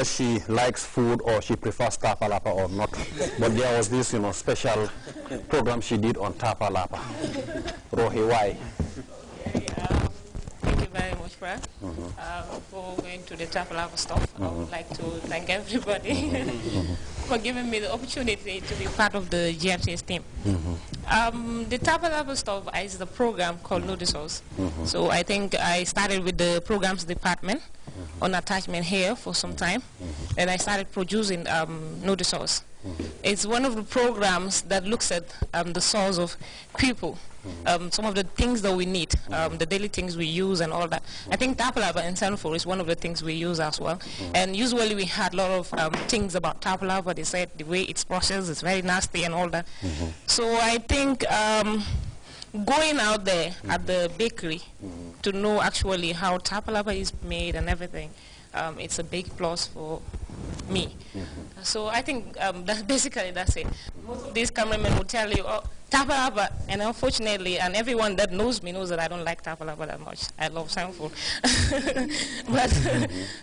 whether she likes food or she prefers tapa lapa or not. But there was this, special program she did on tapa lapa. Rohi, why? Thank you very much, Brad. For going to the tapa lapa stuff. I would like to thank everybody for giving me the opportunity to be part of the Grts team. The tapa lapa stuff is the program called Notices. So I think I started with the programs department on attachment here for some time, and I started producing Notices. It's one of the programs that looks at the source of people, some of the things that we need, the daily things we use and all that. I think tapa lapa in Sanford is one of the things we use as well. And usually we had a lot of things about tapa lapa. They said the way it's processed is very nasty and all that. So I think going out there at the bakery to know actually how tapa lapa is made and everything, it's a big plus for me. So I think basically that's it. Most of these cameramen will tell you, oh, tapa lapa, and unfortunately, and everyone that knows me knows that I don't like tapa lapa that much. I love Sanford. But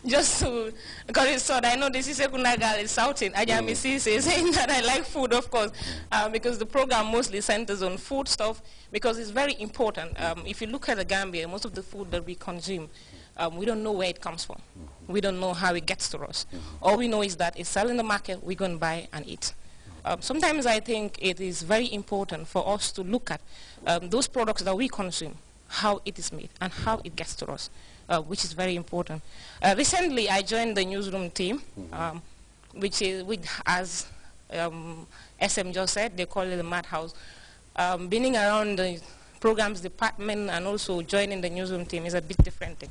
just to cut it short, I know this is a Kunagal is shouting, Ajami Sisi, saying that I like food, of course, because the program mostly centers on food stuff, because it's very important. If you look at the Gambia, most of the food that we consume, we don't know where it comes from. We don't know how it gets to us. All we know is that it's selling in the market, we're going to buy and eat. Sometimes I think it is very important for us to look at those products that we consume, how it is made and how it gets to us, which is very important. Recently, I joined the newsroom team, which as SM just said, they call it the madhouse. Being around the programs department and also joining the newsroom team is a bit different thing.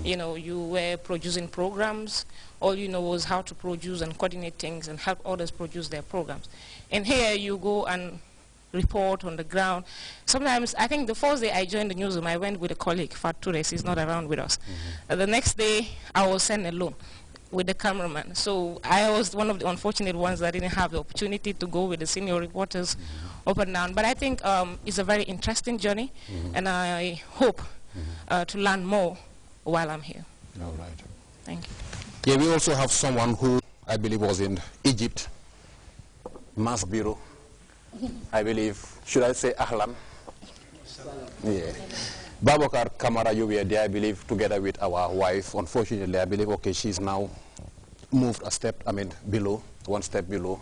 You know, you were producing programs, all you know was how to produce and coordinate things and help others produce their programs. And here you go and report on the ground. Sometimes, I think the first day I joined the newsroom, I went with a colleague, Fat Toures, he's not around with us. The next day, I was sent alone with the cameraman. So I was one of the unfortunate ones that didn't have the opportunity to go with the senior reporters up and down. But I think it's a very interesting journey, and I hope to learn more while I'm here. All right. Thank you. Yeah, we also have someone who I believe was in Egypt, Mass Bureau. I believe, should I say Ahlan? Yeah. Babakar Kamara, you were there, I believe, together with our wife. Unfortunately, I believe, okay, she's now moved a step, below, one step below.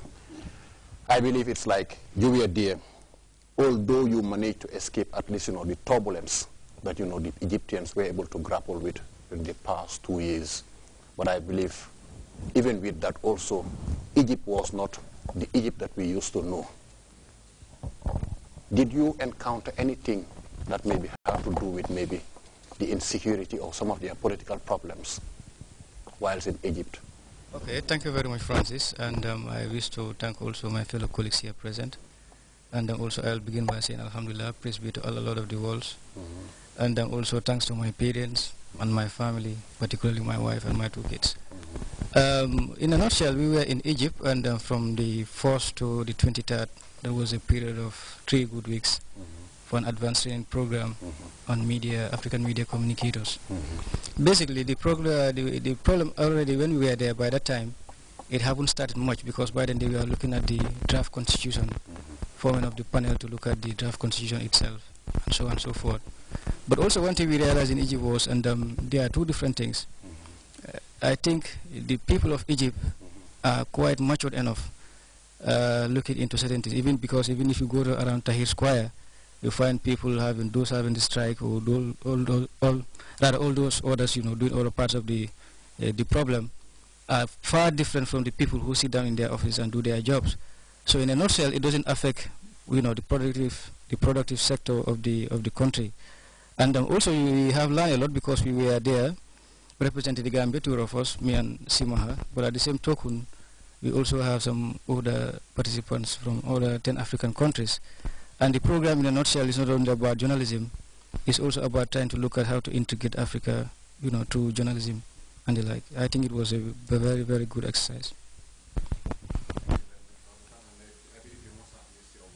I believe it's like you were there, although you managed to escape at least, the turbulence that, the Egyptians were able to grapple with in the past 2 years. But I believe, even with that also, Egypt was not the Egypt that we used to know. Did you encounter anything that maybe have to do with maybe the insecurity or some of their political problems whilst in Egypt? Okay, thank you very much, Francis. And I wish to thank also my fellow colleagues here present. And also I'll begin by saying Alhamdulillah, praise be to Allah, Lord of the worlds. And also thanks to my parents and my family, particularly my wife and my 2 kids. In a nutshell, we were in Egypt, and from the 1st to the 23rd, there was a period of 3 good weeks for an advanced training program on media, African media communicators. Basically, the problem already when we were there by that time, it hadn't started much, because by then they were looking at the draft constitution, forming of the panel to look at the draft constitution itself, and so on and so forth. But also one thing we realized in Egypt was, and there are 2 different things. I think the people of Egypt are quite matured enough looking into certain things, even because even if you go around Tahrir Square, you find people having the strike, or all those others, doing all the parts of the problem, are far different from the people who sit down in their office and do their jobs. So in a nutshell, it doesn't affect, the productive sector of the country. And also we have learned a lot, because we were there representing the Gambia, 2 of us, me and Simaha. But at the same token, we also have some other participants from other 10 African countries. And the program in a nutshell is not only about journalism, it's also about trying to look at how to integrate Africa, through journalism and the like. I think it was a very, very good exercise.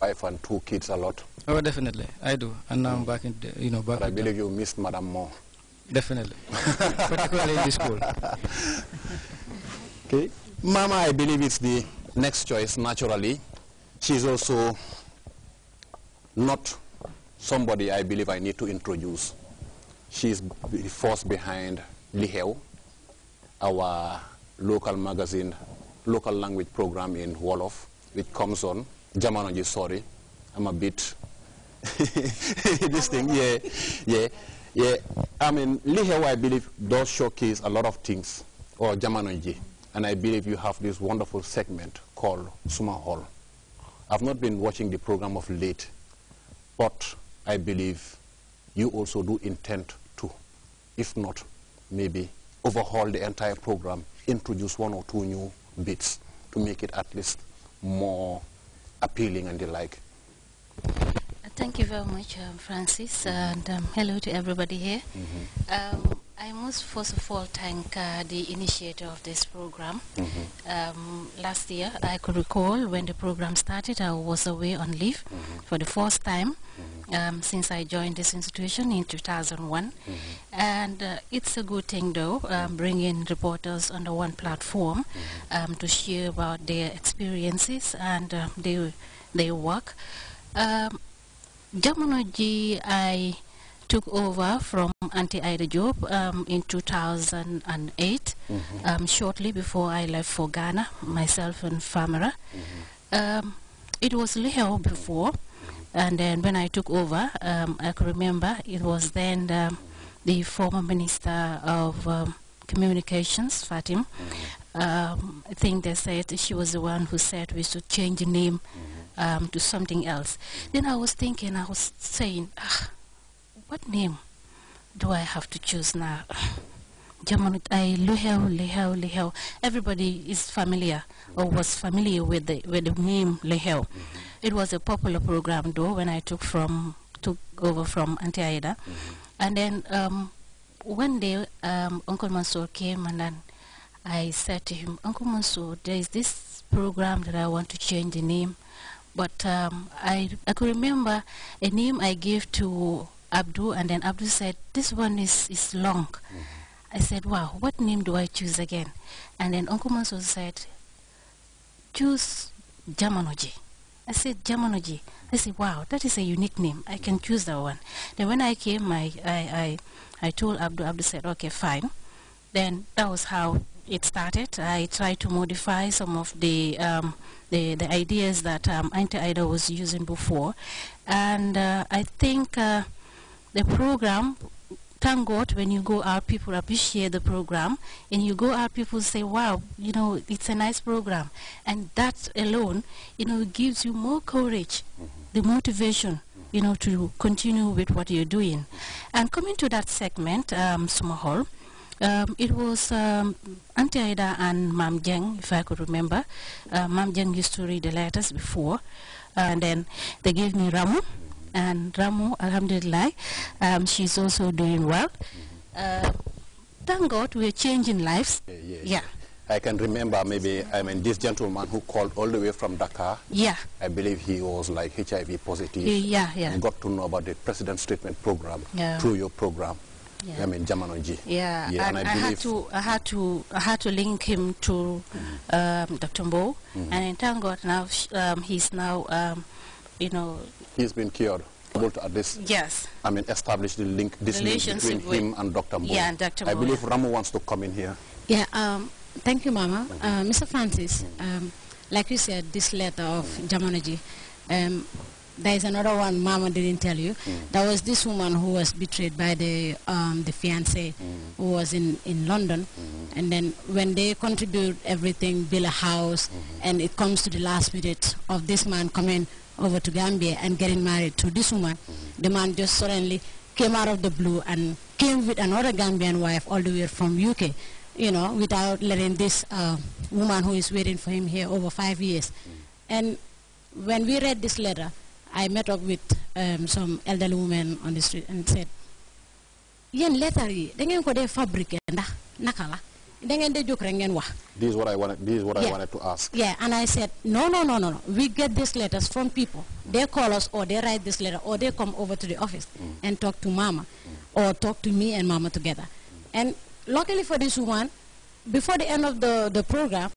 Wife and 2 kids a lot. Oh, definitely, I do. And now I'm back in, back. But I believe you missed Madam more. Definitely, particularly in the school. Okay. Mama, I believe it's the next choice, naturally. She's also not somebody I believe I need to introduce. She's the force behind Liheu, our local magazine, local language program in Wolof, which comes on. Jamanoji, sorry, I'm a bit this thing, yeah. I mean, Liheu, I believe, does showcase a lot of things, or Jamanoji, and I believe you have this wonderful segment called Suma Hall. I've not been watching the program of late, but I believe you also do intend to, if not, maybe overhaul the entire program, introduce 1 or 2 new bits to make it at least more appealing and the like. Thank you very much, Francis, and hello to everybody here. I must first of all thank the initiator of this program. Last year, I could recall when the program started, I was away on leave for the first time since I joined this institution in 2001. And it's a good thing, though, bringing reporters under one platform to share about their experiences and their work. Jamonoji, I took over from Auntie Ida Job in 2008, shortly before I left for Ghana, myself and Famara. It was Liheu before, and then when I took over, I could remember it was then the former Minister of Communications, Fatim. I think they said she was the one who said we should change the name to something else. Then I was thinking, I was saying, what name do I have to choose now? Liheu. Everybody is familiar or was familiar with the name Liheu. It was a popular program, though, when I took over from Auntie Aida. And then one day, Uncle Mansour came, and then I said to him, Uncle Mansour, there is this program that I want to change the name. But I could remember a name I gave to Abdul, and then Abdul said, this one is long. I said, wow, what name do I choose again? And then Uncle Mansour said, choose Jamanoji. I said, Jamanoji. I said, wow, that is a unique name. I can choose that one. Then when I came, I told Abdul. Abdul said, okay, fine. Then that was how it started. I tried to modify some of the ideas that Auntie Ida was using before. And I think the program, thank God, when you go out, people appreciate the program. And you go out, people say, wow, it's a nice program. And that alone, gives you more courage, the motivation, to continue with what you're doing. And coming to that segment, Suma Hall, it was Auntie Ida and Mam Jeng, if I could remember. Mam Jeng used to read the letters before, and then they gave me Ramu, and Ramu, alhamdulillah, she's also doing well. Thank God we're changing lives. Yeah. I can remember this gentleman who called all the way from Dakar. Yeah. I believe he was like HIV positive. Yeah. And got to know about the President's Treatment Program through your program. Yeah. Jamanoji. Yeah, and I had to link him to Dr. Mbo, and thank God now he's now he's been cured. At this, yes. Establish the link, this link between him and Dr. Mbo. Yeah, and Dr. Mbo. I believe Ramu wants to come in here. Yeah. Thank you, Mama. Mr. Francis, like you said, this letter of Jamanoji. There is another one Mama didn't tell you. There was this woman who was betrayed by the fiancé who was in London. And then when they contribute everything, build a house, and it comes to the last minute of this man coming over to Gambia and getting married to this woman, the man just suddenly came out of the blue and came with another Gambian wife all the way from UK, without letting this woman who is waiting for him here over 5 years. And when we read this letter, I met up with some elderly women on the street and said, "Yen letter yi, dengen ko de fabrique ndax nakala, dengen de jok rek ngeen wax." This is what I wanted to ask. Yeah, and I said, no. We get these letters from people. They call us, or they write this letter, or they come over to the office and talk to Mama, or talk to me and Mama together. And luckily for this woman, before the end of the program,